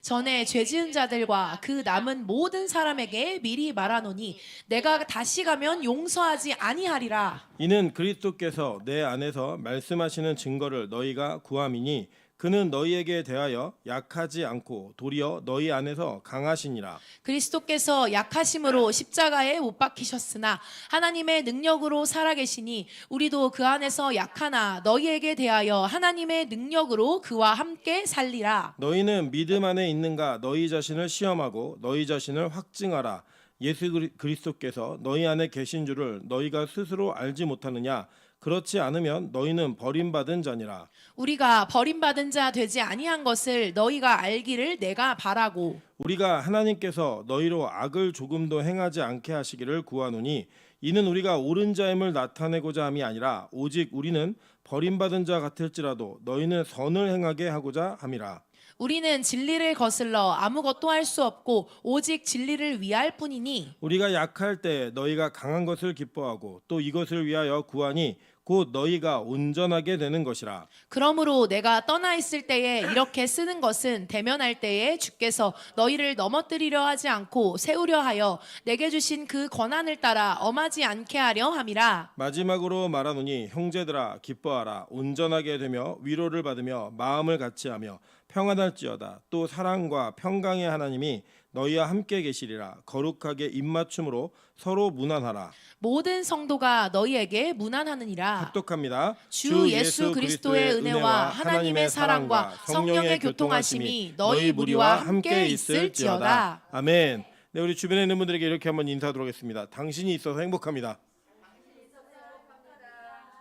전에 죄 지은 자들과 그 남은 모든 사람에게 미리 말하노니 내가 다시 가면 용서하지 아니하리라. 이는 그리스도께서 내 안에서 말씀하시는 증거를 너희가 구함이니 그는 너희에게 대하여 약하지 않고 도리어 너희 안에서 강하시니라. 그리스도께서 약하심으로 십자가에 못 박히셨으나 하나님의 능력으로 살아계시니 우리도 그 안에서 약하나 너희에게 대하여 하나님의 능력으로 그와 함께 살리라. 너희는 믿음 안에 있는가 너희 자신을 시험하고 너희 자신을 확증하라. 예수 그리스도께서 너희 안에 계신 줄을 너희가 스스로 알지 못하느냐? 그렇지 않으면 너희는 버림받은 자니라. 우리가 버림받은 자 되지 아니한 것을 너희가 알기를 내가 바라고 우리가 하나님께서 너희로 악을 조금도 행하지 않게 하시기를 구하노니 이는 우리가 옳은 자임을 나타내고자 함이 아니라 오직 우리는 버림받은 자 같을지라도 너희는 선을 행하게 하고자 함이라. 우리는 진리를 거슬러 아무것도 할 수 없고 오직 진리를 위할 뿐이니 우리가 약할 때 너희가 강한 것을 기뻐하고 또 이것을 위하여 구하니 곧 너희가 온전하게 되는 것이라. 그러므로 내가 떠나 있을 때에 이렇게 쓰는 것은 대면할 때에 주께서 너희를 넘어뜨리려 하지 않고 세우려 하여 내게 주신 그 권한을 따라 엄하지 않게 하려 함이라. 마지막으로 말하노니 형제들아 기뻐하라. 온전하게 되며 위로를 받으며 마음을 같이하며 평안할지어다. 또 사랑과 평강의 하나님이 너희와 함께 계시리라. 거룩하게 입맞춤으로 서로 무난하라. 모든 성도가 너희에게 무난하느니라. 합독합니다. 주 예수 그리스도의 은혜와 하나님의 사랑과 성령의 교통하심이 너희 무리와 함께 있을지어다. 아멘. 네, 우리 주변에 있는 분들에게 이렇게 한번 인사하도록 하겠습니다. 당신이 있어서 행복합니다.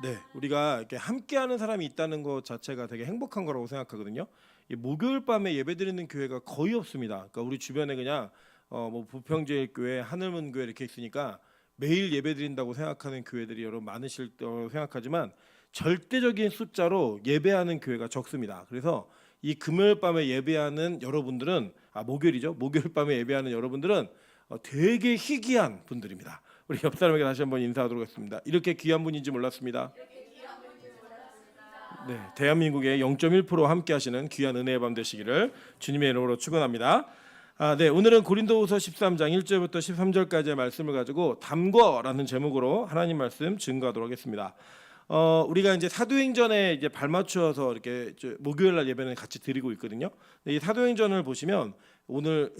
네, 우리가 이렇게 함께하는 사람이 있다는 것 자체가 되게 행복한 거라고 생각하거든요. 이 목요일 밤에 예배드리는 교회가 거의 없습니다. 그러니까 우리 주변에 그냥 뭐 부평제일교회, 하늘문교회 이렇게 있으니까 매일 예배드린다고 생각하는 교회들이 여러분 많으실 거라고 생각하지만 절대적인 숫자로 예배하는 교회가 적습니다. 그래서 이 금요일 밤에 예배하는 여러분들은 목요일이죠. 목요일 밤에 예배하는 여러분들은 되게 희귀한 분들입니다. 우리 옆 사람에게 다시 한번 인사하도록 하겠습니다. 이렇게 귀한 분인지 몰랐습니다. 네, 대한민국의 0.1% 함께 하시는 귀한 은혜의 밤 되시기를 주님의 이름으로 축원합니다. 네, 오늘은 고린도후서 13장 1절부터 13절까지의 말씀을 가지고 담거라는 제목으로 하나님 말씀 증거하도록 하겠습니다. 우리가 이제 사도행전에 이제 발맞추어서 이렇게 목요일 날 예배는 같이 드리고 있거든요. 이 사도행전을 보시면 오늘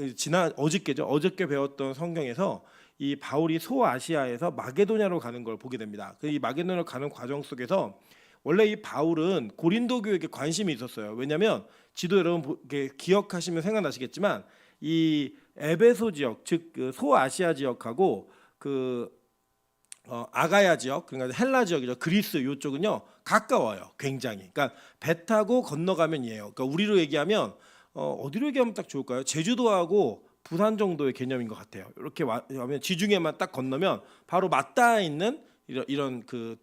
어저께 배웠던 성경에서 이 바울이 소아시아에서 마게도냐로 가는 걸 보게 됩니다. 이 마게도냐로 가는 과정 속에서 원래 이 바울은 고린도 교회에 관심이 있었어요. 왜냐하면 지도 여러분 기억하시면 생각나시겠지만 이 에베소 지역, 즉 그 소아시아 지역하고 그 아가야 지역, 그러니까 헬라 지역이죠. 그리스 이쪽은요 가까워요, 굉장히. 그러니까 배 타고 건너가면이에요. 그러니까 우리로 얘기하면 어디로 얘기하면 딱 좋을까요? 제주도하고 부산 정도의 개념인 것 같아요. 이렇게 와면 지중해만 딱 건너면 바로 맞닿아 있는 이런 그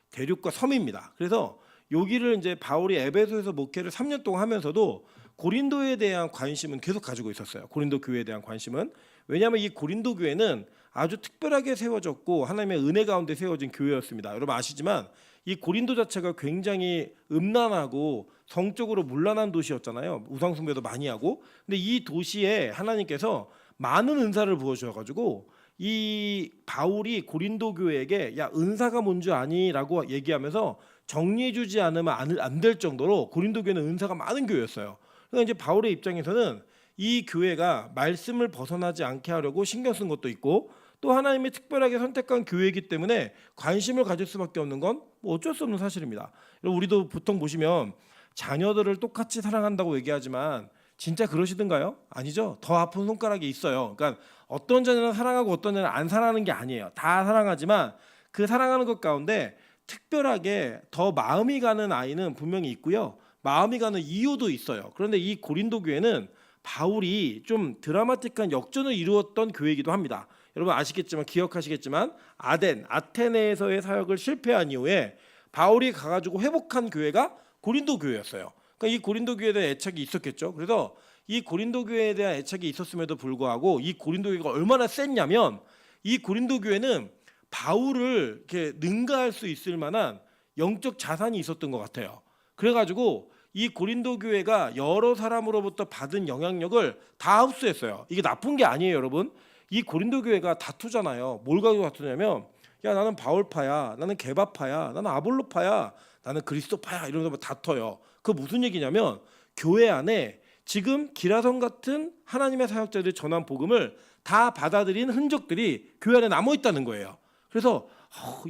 대륙과 섬입니다. 그래서 여기를 이제 바울이 에베소에서 목회를 3년 동안 하면서도 고린도에 대한 관심은 계속 가지고 있었어요. 고린도 교회에 대한 관심은. 왜냐하면 이 고린도 교회는 아주 특별하게 세워졌고 하나님의 은혜 가운데 세워진 교회였습니다. 여러분 아시지만 이 고린도 자체가 굉장히 음란하고 성적으로 문란한 도시였잖아요. 우상숭배도 많이 하고. 근데 이 도시에 하나님께서 많은 은사를 부어주셔가지고 이 바울이 고린도 교회에게 야 은사가 뭔 줄 아니라고 얘기하면서 정리해주지 않으면 안 될 정도로 고린도 교회는 은사가 많은 교회였어요. 그러니까 이제 바울의 입장에서는 이 교회가 말씀을 벗어나지 않게 하려고 신경 쓴 것도 있고 또 하나님이 특별하게 선택한 교회이기 때문에 관심을 가질 수밖에 없는 건 뭐 어쩔 수 없는 사실입니다. 우리도 보통 보시면 자녀들을 똑같이 사랑한다고 얘기하지만 진짜 그러시던가요? 아니죠. 더 아픈 손가락이 있어요. 그러니까 어떤 자녀는 사랑하고 어떤 자녀는 안 사랑하는 게 아니에요. 다 사랑하지만 그 사랑하는 것 가운데 특별하게 더 마음이 가는 아이는 분명히 있고요. 마음이 가는 이유도 있어요. 그런데 이 고린도 교회는 바울이 좀 드라마틱한 역전을 이루었던 교회이기도 합니다. 여러분 아시겠지만 기억하시겠지만 아테네에서의 사역을 실패한 이후에 바울이 가가지고 회복한 교회가 고린도 교회였어요. 그러니까 이 고린도 교회에 대한 애착이 있었겠죠. 그래서 이 고린도 교회에 대한 애착이 있었음에도 불구하고 이 고린도 교회가 얼마나 셌냐면 이 고린도 교회는 바울을 이렇게 능가할 수 있을 만한 영적 자산이 있었던 것 같아요. 그래가지고 이 고린도 교회가 여러 사람으로부터 받은 영향력을 다 흡수했어요. 이게 나쁜 게 아니에요, 여러분. 이 고린도 교회가 다투잖아요. 뭘 가지고 다투냐면, 야 나는 바울파야, 나는 게바파야, 나는 아볼로파야, 나는 그리스도파야 이러면서 다퉈요. 그 무슨 얘기냐면 교회 안에 지금 기라성 같은 하나님의 사역자들이 전한 복음을 다 받아들인 흔적들이 교회 안에 남아 있다는 거예요. 그래서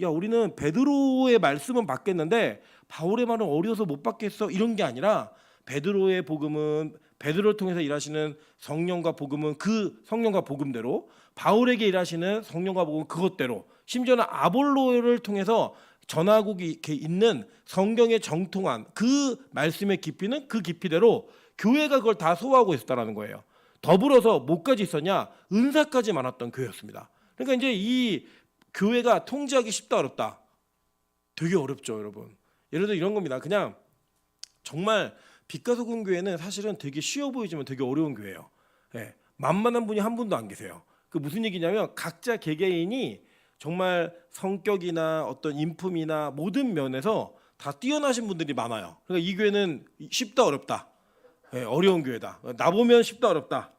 야 우리는 베드로의 말씀은 받겠는데 바울의 말은 어려워서 못 받겠어 이런 게 아니라 베드로의 복음은 베드로를 통해서 일하시는 성령과 복음은 그 성령과 복음대로, 바울에게 일하시는 성령과 복음은 그것대로, 심지어는 아볼로를 통해서 전하고 있는 성경의 정통한 그 말씀의 깊이는 그 깊이대로 교회가 그걸 다 소화하고 있었다는 거예요. 더불어서 뭐까지 있었냐? 은사까지 많았던 교회였습니다. 그러니까 이제 이 교회가 통제하기 쉽다 어렵다? 되게 어렵죠, 여러분. 예를 들어 이런 겁니다. 그냥 정말 빛과 소금 교회는 사실은 되게 쉬워 보이지만 되게 어려운 교회예요. 예, 만만한 분이 한 분도 안 계세요. 그 무슨 얘기냐면 각자 개개인이 정말 성격이나 어떤 인품이나 모든 면에서 다 뛰어나신 분들이 많아요. 그러니까 이 교회는 쉽다 어렵다. 예, 어려운 교회다. 나 보면 쉽다 어렵다.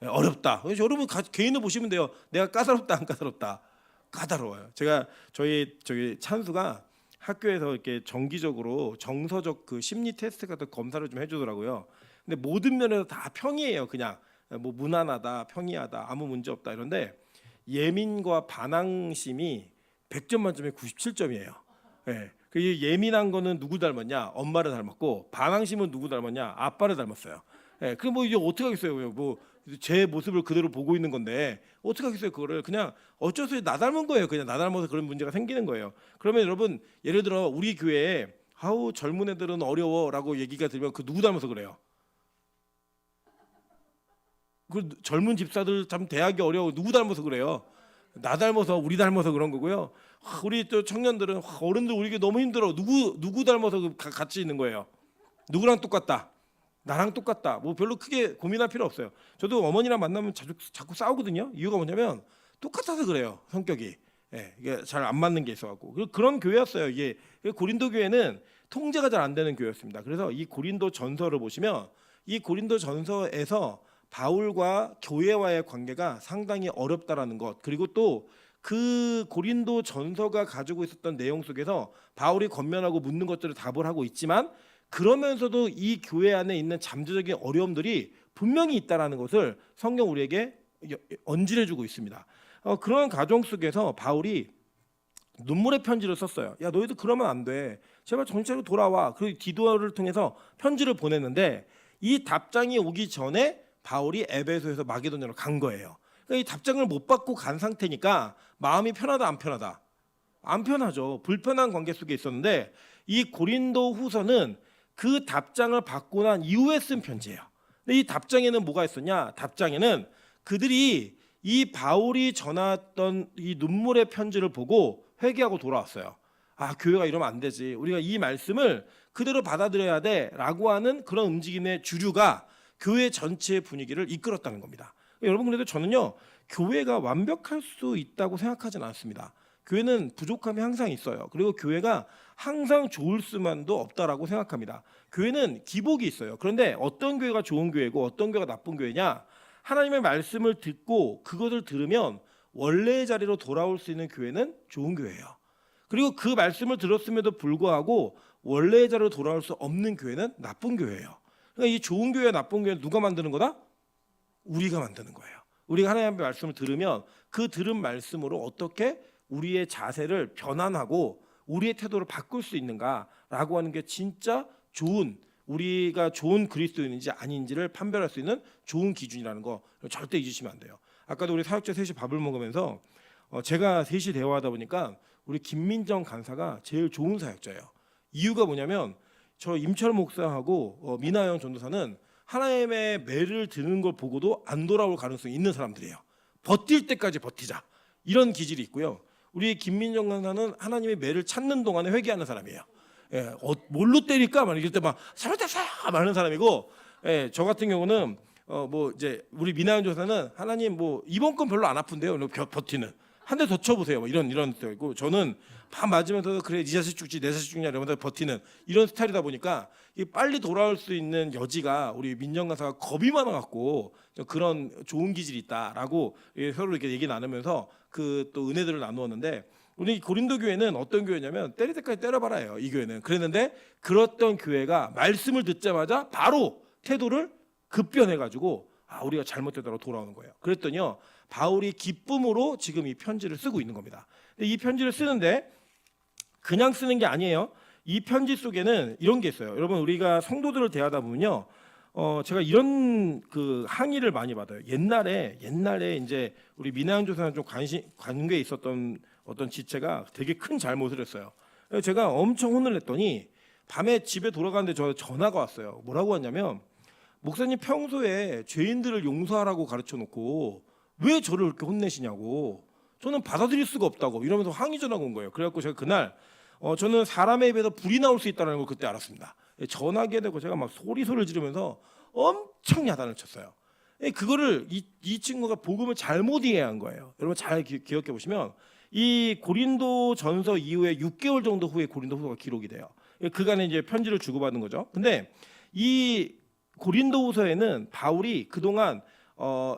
예, 어렵다. 그래서 여러분 개인을 보시면 돼요. 내가 까다롭다 안 까다롭다. 까다로워요. 제가 저희 찬수가 학교에서 이렇게 정기적으로 정서적 그 심리 테스트 같은 검사를 좀 해주더라고요. 근데 모든 면에서 다 평이에요. 그냥 뭐 무난하다, 평이하다, 아무 문제 없다 이런데 예민과 반항심이 100점 만점에 97점이에요. 예. 그 예민한 거는 누구 닮았냐? 엄마를 닮았고 반항심은 누구 닮았냐? 아빠를 닮았어요. 예. 그럼 뭐 이제 어떻게 하겠어요? 뭐 제 모습을 그대로 보고 있는 건데 어떻게 하겠어요? 그거를 그냥 어쩔 수 없이 나 닮은 거예요. 그냥 나 닮아서 그런 문제가 생기는 거예요. 그러면 여러분 예를 들어 우리 교회에 아우 젊은 애들은 어려워라고 얘기가 들면 그 누구 닮아서 그래요? 그 젊은 집사들 참 대하기 어려워. 누구 닮아서 그래요? 나 닮아서 우리 닮아서 그런 거고요. 우리 또 청년들은 어른들 우리에게 너무 힘들어. 누구 닮아서 같이 있는 거예요? 누구랑 똑같다. 나랑 똑같다. 뭐 별로 크게 고민할 필요 없어요. 저도 어머니랑 만나면 자꾸 싸우거든요. 이유가 뭐냐면 똑같아서 그래요. 성격이. 예, 이게 잘 안 맞는 게 있어갖고 그런 교회였어요. 이게 고린도 교회는 통제가 잘 안 되는 교회였습니다. 그래서 이 고린도 전서를 보시면 이 고린도 전서에서 바울과 교회와의 관계가 상당히 어렵다라는 것, 그리고 또 그 고린도 전서가 가지고 있었던 내용 속에서 바울이 권면하고 묻는 것들을 답을 하고 있지만 그러면서도 이 교회 안에 있는 잠재적인 어려움들이 분명히 있다라는 것을 성경 우리에게 언질해주고 있습니다. 그런 과정 속에서 바울이 눈물의 편지를 썼어요. 야 너희들 그러면 안 돼. 제발 정신차리고 돌아와. 그리고 디도를 통해서 편지를 보냈는데 이 답장이 오기 전에 바울이 에베소에서 마게도냐로 간 거예요. 그러니까 이 답장을 못 받고 간 상태니까 마음이 편하다 안 편하다? 안 편하죠. 불편한 관계 속에 있었는데 이 고린도 후서는 그 답장을 받고 난 이후에 쓴 편지예요. 근데 이 답장에는 뭐가 있었냐? 답장에는 그들이 이 바울이 전했던 이 눈물의 편지를 보고 회개하고 돌아왔어요. 아, 교회가 이러면 안 되지. 우리가 이 말씀을 그대로 받아들여야 돼라고 하는 그런 움직임의 주류가 교회 전체의 분위기를 이끌었다는 겁니다. 여러분 그래도 저는요 교회가 완벽할 수 있다고 생각하지는 않습니다. 교회는 부족함이 항상 있어요. 그리고 교회가 항상 좋을 수만도 없다라고 생각합니다. 교회는 기복이 있어요. 그런데 어떤 교회가 좋은 교회고 어떤 교회가 나쁜 교회냐? 하나님의 말씀을 듣고 그것을 들으면 원래의 자리로 돌아올 수 있는 교회는 좋은 교회예요. 그리고 그 말씀을 들었음에도 불구하고 원래의 자리로 돌아올 수 없는 교회는 나쁜 교회예요. 그러니까 이 좋은 교회와 나쁜 교회는 누가 만드는 거다? 우리가 만드는 거예요. 우리가 하나님의 말씀을 들으면 그 들은 말씀으로 어떻게 우리의 자세를 변환하고 우리의 태도를 바꿀 수 있는가라고 하는 게 진짜 좋은, 우리가 좋은 그리스도인인지 아닌지를 판별할 수 있는 좋은 기준이라는 거 절대 잊으시면 안 돼요. 아까도 우리 사역자 셋이 밥을 먹으면서 제가 셋이 대화하다 보니까 우리 김민정 간사가 제일 좋은 사역자예요. 이유가 뭐냐면 저 임철 목사하고 미나영 전도사는 하나님의 매를 드는 걸 보고도 안 돌아올 가능성이 있는 사람들이에요. 버틸 때까지 버티자 이런 기질이 있고요. 우리 김민정 간사는 하나님의 매를 찾는 동안에 회개하는 사람이에요. 예, 뭘로 때릴까 막 이럴 때 막 잘못했어 하는 사람이고, 예, 저 같은 경우는 뭐 이제 우리 미나영 전도사는 하나님 뭐 이번 건 별로 안 아픈데요. 버티는 한 대 더 쳐보세요. 뭐 이런 스타일이고 저는 밥 맞으면서도 그래 네 자식 죽지 내 자식 죽냐 이러면서 버티는 이런 스타일이다 보니까 이 빨리 돌아올 수 있는 여지가 우리 민정 간사가 겁이 많아갖고 그런 좋은 기질이 있다라고 서로 이렇게 얘기 나누면서 그 또 은혜들을 나누었는데 우리 고린도 교회는 어떤 교회냐면 때릴 때까지 때려봐라예요. 이 교회는 그랬는데 그랬던 교회가 말씀을 듣자마자 바로 태도를 급변해가지고 우리가 잘못됐다고 돌아오는 거예요. 그랬더니요 바울이 기쁨으로 지금 이 편지를 쓰고 있는 겁니다. 근데 이 편지를 쓰는데 그냥 쓰는 게 아니에요. 이 편지 속에는 이런 게 있어요. 여러분 우리가 성도들을 대하다 보면요, 제가 이런 그 항의를 많이 받아요. 옛날에 이제 우리 민하연조사는 좀 관계에 있었던 어떤 지체가 되게 큰 잘못을 했어요. 그래서 제가 엄청 혼을 냈더니 밤에 집에 돌아가는데 저 전화가 왔어요. 뭐라고 왔냐면 목사님 평소에 죄인들을 용서하라고 가르쳐 놓고 왜 저를 그렇게 혼내시냐고. 저는 받아들일 수가 없다고 이러면서 항의 전화가 온 거예요. 그래갖고 제가 그날 저는 사람의 입에서 불이 나올 수 있다는 걸 그때 알았습니다. 전화하게 되고 제가 막 소리를 지르면서 엄청 야단을 쳤어요. 그거를 이 친구가 복음을 잘못 이해한 거예요. 여러분 잘 기억해 보시면 이 고린도 전서 이후에 6개월 정도 후에 고린도 후서가 기록이 돼요. 그간에 이제 편지를 주고받은 거죠. 근데 이 고린도 후서에는 바울이 그동안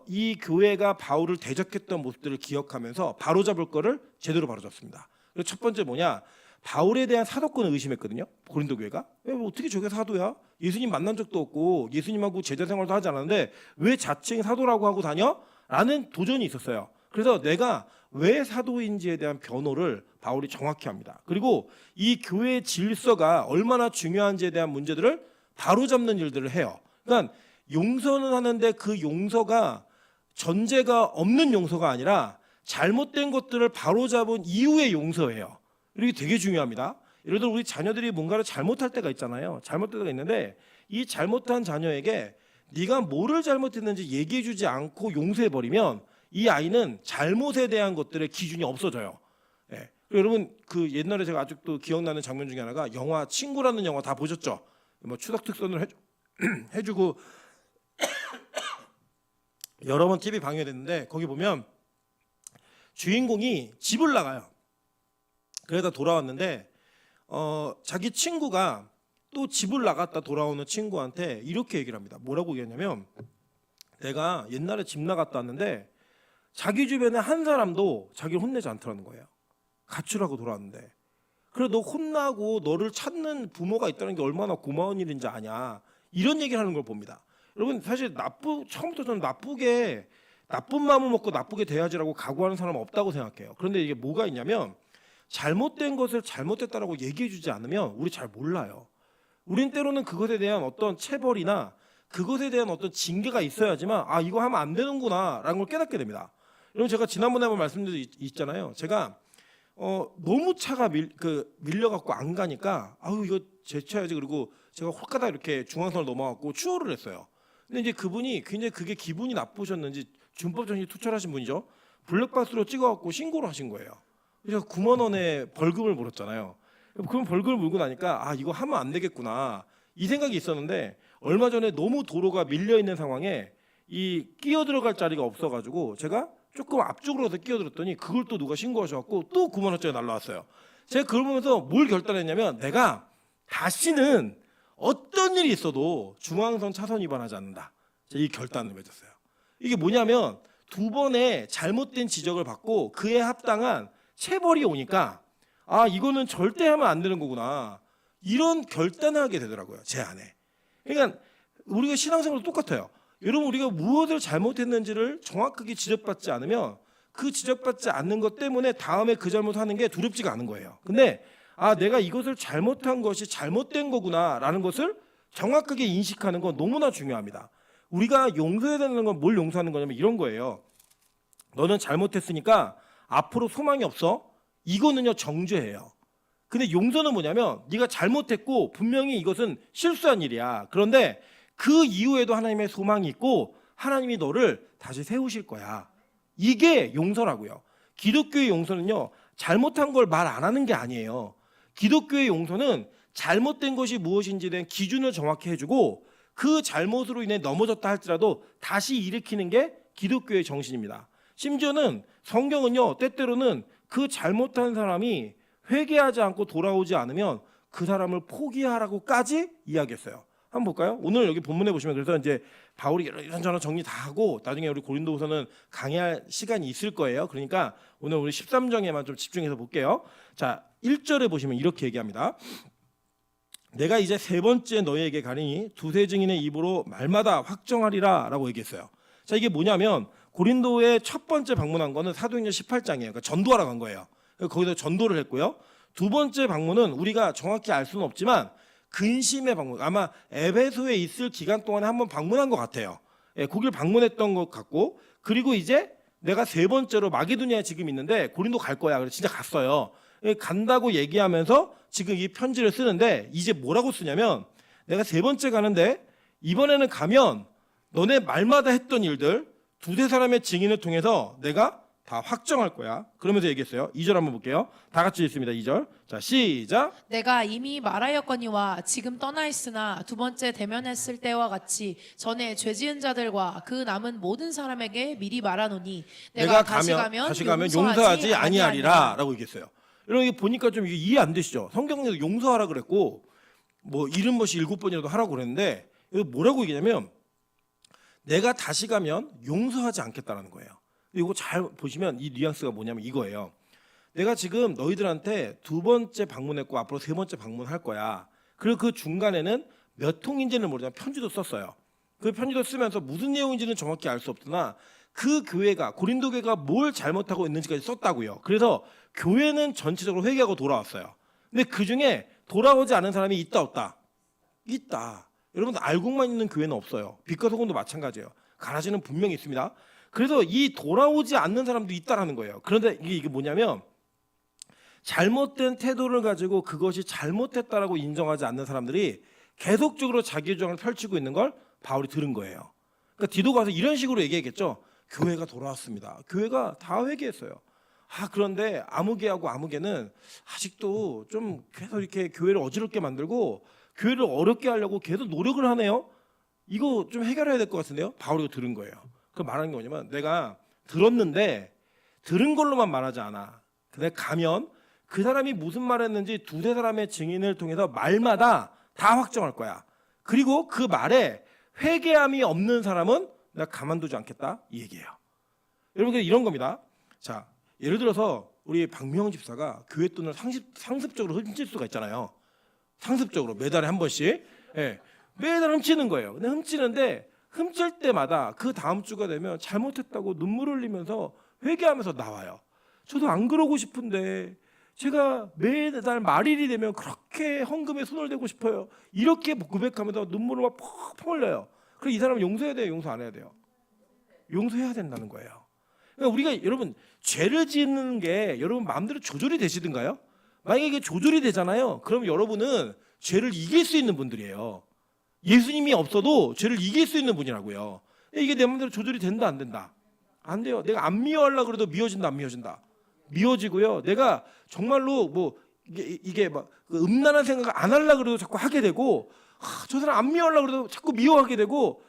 이 교회가 바울을 대적했던 모습들을 기억하면서 바로잡을 거를 제대로 바로잡습니다. 그래서 첫 번째 뭐냐? 바울에 대한 사도권을 의심했거든요. 고린도 교회가 어떻게 저게 사도야? 예수님 만난 적도 없고 예수님하고 제자 생활도 하지 않았는데 왜 자칭 사도라고 하고 다녀? 라는 도전이 있었어요. 그래서 내가 왜 사도인지에 대한 변호를 바울이 정확히 합니다. 그리고 이 교회의 질서가 얼마나 중요한지에 대한 문제들을 바로잡는 일들을 해요. 그러니까 용서는 하는데 그 용서가 전제가 없는 용서가 아니라 잘못된 것들을 바로잡은 이후의 용서예요. 이게 되게 중요합니다. 예를 들어 우리 자녀들이 뭔가를 잘못할 때가 있잖아요. 잘못될 때가 있는데 이 잘못한 자녀에게 네가 뭐를 잘못했는지 얘기해주지 않고 용서해버리면 이 아이는 잘못에 대한 것들의 기준이 없어져요. 예. 여러분 그 옛날에 제가 아직도 기억나는 장면 중에 하나가 영화 친구라는 영화 다 보셨죠? 뭐 추석 특선을 해주고 여러 번 TV 방영됐는데 거기 보면 주인공이 집을 나가요. 그러다 돌아왔는데 자기 친구가 또 집을 나갔다 돌아오는 친구한테 이렇게 얘기를 합니다. 뭐라고 얘기했냐면 내가 옛날에 집 나갔다 왔는데 자기 주변에 한 사람도 자기를 혼내지 않더라는 거예요. 가출하고 돌아왔는데. 그래 너 혼나고 너를 찾는 부모가 있다는 게 얼마나 고마운 일인지 아냐. 이런 얘기를 하는 걸 봅니다. 여러분 사실 처음부터 저는 나쁜 마음을 먹고 나쁘게 대하지라고 각오하는 사람은 없다고 생각해요. 그런데 이게 뭐가 있냐면 잘못된 것을 잘못됐다라고 얘기해주지 않으면 우리 잘 몰라요. 우린 때로는 그것에 대한 어떤 체벌이나 그것에 대한 어떤 징계가 있어야지만 이거 하면 안 되는구나 라는 걸 깨닫게 됩니다. 여러분 제가 지난번에 한번 말씀드린 적 있잖아요. 제가 너무 차가 밀려갖고 안 가니까 이거 제쳐야지. 그리고 제가 홀가닥 이렇게 중앙선을 넘어갔고 추월을 했어요. 근데 이제 그분이 굉장히 그게 기분이 나쁘셨는지 준법 정신 투철하신 분이죠. 블랙박스로 찍어갖고 신고를 하신 거예요. 그래서 9만 원의 벌금을 물었잖아요. 그럼 벌금을 물고 나니까 이거 하면 안 되겠구나 이 생각이 있었는데 얼마 전에 너무 도로가 밀려 있는 상황에 이 끼어 들어갈 자리가 없어가지고 제가 조금 앞쪽으로 가서 끼어들었더니 그걸 또 누가 신고하셔갖고 또 9만 원짜리 날라왔어요. 제가 그걸 보면서 뭘 결단했냐면 내가 다시는 어떤 일이 있어도 중앙선 차선 위반하지 않는다. 제가 이 결단을 맺었어요. 이게 뭐냐면 2번의 잘못된 지적을 받고 그에 합당한 체벌이 오니까 이거는 절대 하면 안 되는 거구나. 이런 결단을 하게 되더라고요. 제 안에. 그러니까 우리가 신앙생활도 똑같아요. 여러분 우리가 무엇을 잘못했는지를 정확하게 지적받지 않으면 그 지적받지 않는 것 때문에 다음에 그 잘못하는 게 두렵지가 않은 거예요. 근데 내가 이것을 잘못한 것이 잘못된 거구나라는 것을 정확하게 인식하는 건 너무나 중요합니다. 우리가 용서해야 되는 건 뭘 용서하는 거냐면 이런 거예요. 너는 잘못했으니까 앞으로 소망이 없어. 이거는요 정죄예요. 근데 용서는 뭐냐면 네가 잘못했고 분명히 이것은 실수한 일이야. 그런데 그 이후에도 하나님의 소망이 있고 하나님이 너를 다시 세우실 거야. 이게 용서라고요. 기독교의 용서는요 잘못한 걸 말 안 하는 게 아니에요. 기독교의 용서는 잘못된 것이 무엇인지에 대한 기준을 정확히 해주고 그 잘못으로 인해 넘어졌다 할지라도 다시 일으키는 게 기독교의 정신입니다. 심지어는 성경은요, 때때로는 그 잘못한 사람이 회개하지 않고 돌아오지 않으면 그 사람을 포기하라고까지 이야기했어요. 한번 볼까요? 오늘 여기 본문에 보시면 그래서 이제 바울이 이런저런 정리 다 하고 나중에 우리 고린도후서는 강의할 시간이 있을 거예요. 그러니까 오늘 우리 13장에만 좀 집중해서 볼게요. 자, 1절에 보시면 이렇게 얘기합니다. 내가 이제 세 번째 너희에게 가리니 두세 증인의 입으로 말마다 확정하리라 라고 얘기했어요. 자, 이게 뭐냐면 고린도에 첫 번째 방문한 거는 사도행전 18장이에요. 그러니까 전도하러 간 거예요. 거기서 전도를 했고요. 두 번째 방문은 우리가 정확히 알 수는 없지만 근심의 방문, 아마 에베소에 있을 기간 동안에 한번 방문한 것 같아요. 예, 거길 방문했던 것 같고, 그리고 이제 내가 세 번째로 마게도니아에 지금 있는데 고린도 갈 거야. 그래서 진짜 갔어요. 예, 간다고 얘기하면서 지금 이 편지를 쓰는데 이제 뭐라고 쓰냐면 내가 세 번째 가는데 이번에는 가면 너네 말마다 했던 일들 두세 사람의 증인을 통해서 내가 다 확정할 거야. 그러면서 얘기했어요. 2절 한번 볼게요. 다 같이 읽습니다. 2절. 자, 시작. 내가 이미 말하였거니와 지금 떠나 있으나 두 번째 대면했을 때와 같이 전에 죄 지은 자들과 그 남은 모든 사람에게 미리 말하노니 내가 다시 가면 용서하지 아니하리라 라고 얘기했어요. 여러분 이게 보니까 좀 이게 이해 안 되시죠? 성경에서 용서하라 그랬고 뭐 70번씩 7번이라도 하라고 그랬는데 이거 뭐라고 얘기냐면 내가 다시 가면 용서하지 않겠다라는 거예요. 이거 잘 보시면 이 뉘앙스가 뭐냐면 이거예요. 내가 지금 너희들한테 두 번째 방문했고 앞으로 세 번째 방문할 거야. 그리고 그 중간에는 몇 통인지는 모르지만 편지도 썼어요. 그 편지도 쓰면서 무슨 내용인지는 정확히 알 수 없으나 그 교회가 고린도 교회가 뭘 잘못하고 있는지까지 썼다고요. 그래서 교회는 전체적으로 회개하고 돌아왔어요. 근데 그 중에 돌아오지 않은 사람이 있다 없다? 있다. 여러분 알고만 있는 교회는 없어요. 빛과 소금도 마찬가지예요. 가라지는 분명히 있습니다. 그래서 이 돌아오지 않는 사람도 있다라는 거예요. 그런데 이게 뭐냐면 잘못된 태도를 가지고 그것이 잘못했다라고 인정하지 않는 사람들이 계속적으로 자기 주장을 펼치고 있는 걸 바울이 들은 거예요. 그러니까 디도가 와서 이런 식으로 얘기했겠죠. 교회가 돌아왔습니다. 교회가 다 회개했어요. 그런데 아무개하고 아무개는 아직도 좀 계속 이렇게 교회를 어지럽게 만들고 교회를 어렵게 하려고 계속 노력을 하네요. 이거 좀 해결해야 될 것 같은데요. 바울이 들은 거예요. 그 말하는 게 뭐냐면 내가 들었는데 들은 걸로만 말하지 않아. 내가 가면 그 사람이 무슨 말을 했는지 두세 사람의 증인을 통해서 말마다 다 확정할 거야. 그리고 그 말에 회개함이 없는 사람은 내가 가만두지 않겠다 이 얘기예요. 여러분 이런 겁니다. 자, 예를 들어서 우리 박미영 집사가 교회 돈을 상습적으로 훔칠 수가 있잖아요. 상습적으로 매달에 한 번씩 매달 훔치는 거예요. 근데 훔치는데 훔칠 때마다 그 다음 주가 되면 잘못했다고 눈물 흘리면서 회개하면서 나와요. 저도 안 그러고 싶은데 제가 매달 말일이 되면 그렇게 헌금에 손을 대고 싶어요. 이렇게 고백하면서 눈물을 막 펑펑 흘려요. 그럼 이 사람은 용서해야 돼요? 용서 안 해야 돼요? 용서해야 된다는 거예요. 그러니까 우리가 여러분 죄를 짓는 게 여러분 마음대로 조절이 되시든가요? 만약에 이게 조절이 되잖아요. 그럼 여러분은 죄를 이길 수 있는 분들이에요. 예수님이 없어도 죄를 이길 수 있는 분이라고요. 이게 내 마음대로 조절이 된다 안 된다? 안 돼요. 내가 안 미워하려고 그래도 미워진다 안 미워진다? 미워지고요. 내가 정말로 뭐 이게 막 음란한 생각을 안 하려고 그래도 자꾸 하게 되고 저 사람 안 미워하려고 그래도 자꾸 미워하게 되고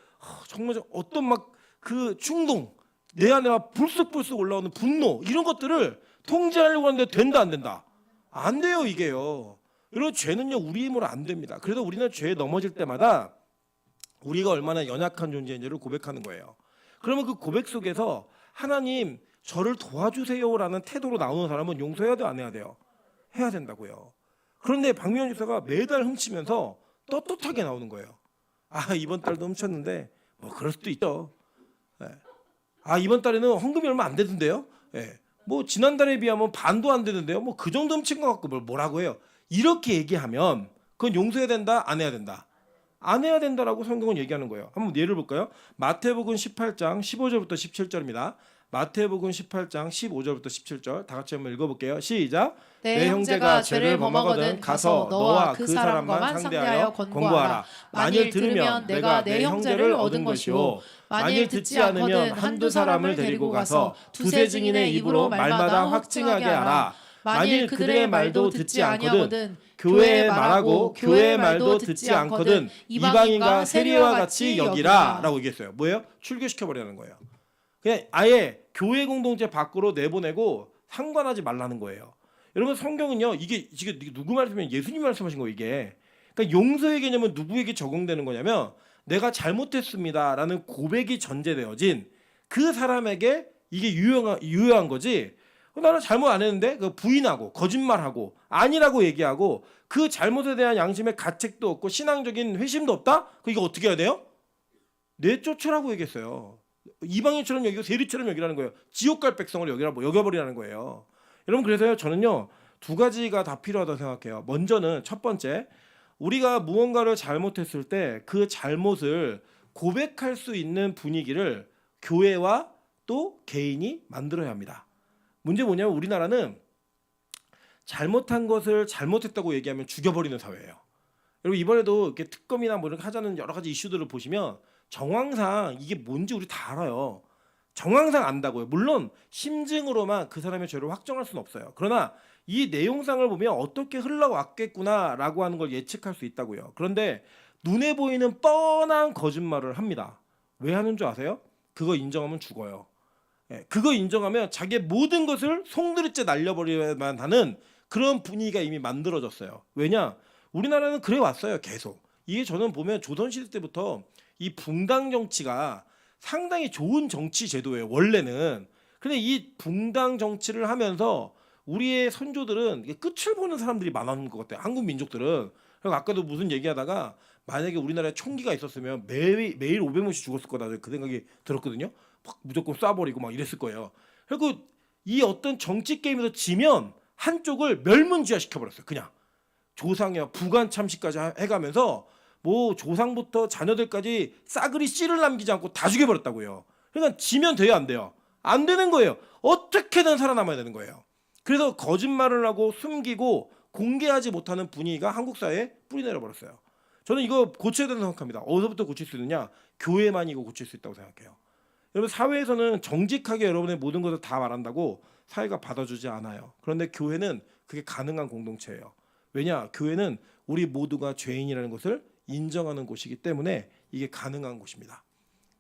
정말 어떤 막 그 충동 내 안에 막 불쑥불쑥 올라오는 분노 이런 것들을 통제하려고 하는데 된다 안 된다? 안 돼요 이게요. 여러분 죄는요 우리 힘으로 안 됩니다. 그래도 우리는 죄에 넘어질 때마다 우리가 얼마나 연약한 존재인지를 고백하는 거예요. 그러면 그 고백 속에서 하나님 저를 도와주세요라는 태도로 나오는 사람은 용서해야 돼요 안 해야 돼요? 해야 된다고요. 그런데 박미연 집사가 매달 훔치면서 떳떳하게 나오는 거예요. 이번 달도 훔쳤는데 뭐 그럴 수도 있죠. 이번 달에는 헌금이 얼마 안 되던데요. 뭐 지난달에 비하면 반도 안 되는데요. 뭐 그 정도 훔친 것 같고 뭐라고 해요. 이렇게 얘기하면 그건 용서해야 된다 안 해야 된다? 안 해야 된다라고 성경은 얘기하는 거예요. 한번 예를 볼까요? 마태복음 18장 15절부터 17절입니다. 마태복음 18장 15절부터 17절 다 같이 한번 읽어볼게요. 시작. 내 형제가 죄를 범하거든 가서 너와 그 사람과만 상대하여 권고하라. 만일 들으면 내가 내 형제를 얻은 것이요 만일 듣지 않으면 한두 사람을 데리고 가서 두세 증인의 입으로 말마다 확증하게 하라. 만일 그들의 말도 듣지 아니하거든 교회에 말하고 교회의 말도 듣지 않거든 이방인과 세리와 같이 여기라 라고 얘기했어요. 뭐예요? 출교시켜버리는 거예요. 그냥 아예 교회 공동체 밖으로 내보내고 상관하지 말라는 거예요. 여러분 성경은요 이게 누구 말씀이면 예수님 말씀하신 거예요 이게. 그러니까 용서의 개념은 누구에게 적용되는 거냐면 내가 잘못했습니다라는 고백이 전제되어진 그 사람에게 이게 유효한 거지. 나는 잘못 안 했는데 그 부인하고 거짓말하고 아니라고 얘기하고 그 잘못에 대한 양심의 가책도 없고 신앙적인 회심도 없다? 그 이거 어떻게 해야 돼요? 내쫓으라고 얘기했어요. 이방인처럼 여기고 세리처럼 여기라는 거예요. 지옥 갈 백성을 여겨버리라는 거예요. 여러분 그래서요 저는요 두 가지가 다 필요하다고 생각해요. 먼저는 첫 번째 우리가 무언가를 잘못했을 때 그 잘못을 고백할 수 있는 분위기를 교회와 또 개인이 만들어야 합니다. 문제 뭐냐면 우리나라는 잘못한 것을 잘못했다고 얘기하면 죽여버리는 사회예요. 여러분 이번에도 이렇게 특검이나 뭐 이렇게 하자는 여러 가지 이슈들을 보시면 정황상 이게 뭔지 우리 다 알아요. 정황상 안다고요. 물론 심증으로만 그 사람의 죄를 확정할 수는 없어요. 그러나 이 내용상을 보면 어떻게 흘러왔겠구나라고 하는 걸 예측할 수 있다고요. 그런데 눈에 보이는 뻔한 거짓말을 합니다. 왜 하는 줄 아세요? 그거 인정하면 죽어요. 그거 인정하면 자기의 모든 것을 송두리째 날려버려야만 하는 그런 분위기가 이미 만들어졌어요. 왜냐? 우리나라는 그래 왔어요. 계속. 이게 저는 보면 조선시대 때부터 이 붕당 정치가 상당히 좋은 정치 제도예요. 원래는. 근데 이 붕당 정치를 하면서 우리의 선조들은 끝을 보는 사람들이 많았는 것 같아요. 한국 민족들은. 그리고 아까도 무슨 얘기하다가 만약에 우리나라에 총기가 있었으면 매일 500명씩 죽었을 거다. 그 생각이 들었거든요. 막 무조건 쏴버리고 막 이랬을 거예요. 그리고 이 어떤 정치 게임에서 지면 한쪽을 멸문지화 시켜버렸어요. 그냥 조상이야 부관 참시까지 해가면서 뭐 조상부터 자녀들까지 싸그리 씨를 남기지 않고 다 죽여버렸다고요. 그러니까 지면 돼요 안 돼요? 안 되는 거예요. 어떻게든 살아남아야 되는 거예요. 그래서 거짓말을 하고 숨기고 공개하지 못하는 분위기가 한국 사회에 뿌리내려 버렸어요. 저는 이거 고쳐야 된다고 생각합니다. 어디서부터 고칠 수 있느냐? 교회만 이거 고칠 수 있다고 생각해요. 여러분 사회에서는 정직하게 여러분의 모든 것을 다 말한다고 사회가 받아주지 않아요. 그런데 교회는 그게 가능한 공동체예요. 왜냐? 교회는 우리 모두가 죄인이라는 것을 인정하는 곳이기 때문에 이게 가능한 곳입니다.